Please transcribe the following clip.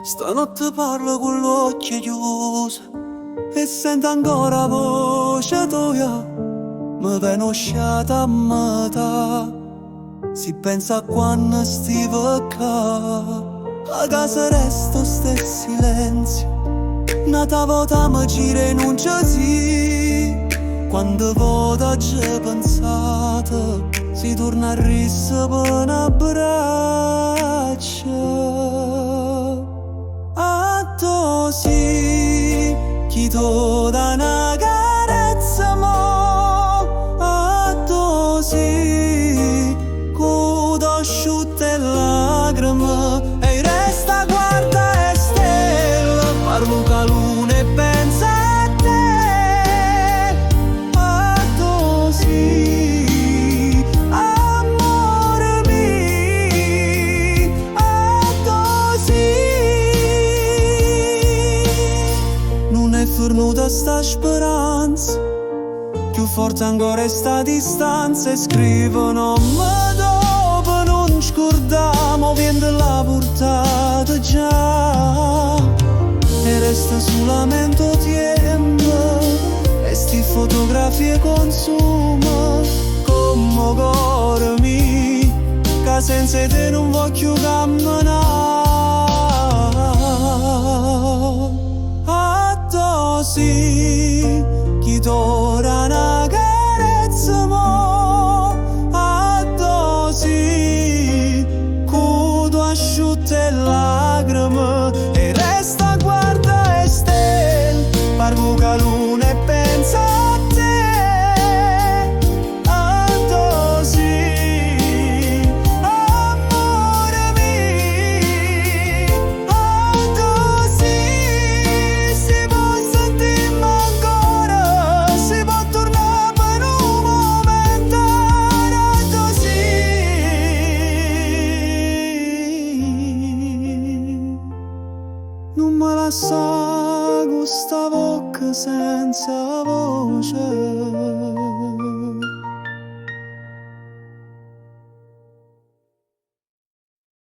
Stanotte parlo con l'occhio chiuso e sento ancora voce tua. Mi viene uscita a metà. Si pensa a quando stivo qua, a casa resto sto silenzio. Nata volta mi gira e non ci si. Quando volta ci pensato, si torna a rissa per un abbraccio. A to sì, chi to da una carezza mo. A to sì, cudo asciutte lacrime e resta guarda e stella. Parlo ca luna e pensa a te. A to sì, amore mio. A to sì. Non è fornuta sta speranza, più forte ancora è sta distanza. E scrivono ma dopo non scordiamo, viene la portata già. E resta solamente tempo, e sti fotografie consuma. Come cuore mio, che senza te non voglio camminare. Sì, chi tora una carezza mo. A sì, cudo asciutte lacrime e resta guarda e stelle. Parvo ca luna e pensa a te. A sì, amore mio. A sì, si può sentire ancora, si può tornare per un momento. A sì. Non me la sa questa bocca senza voce.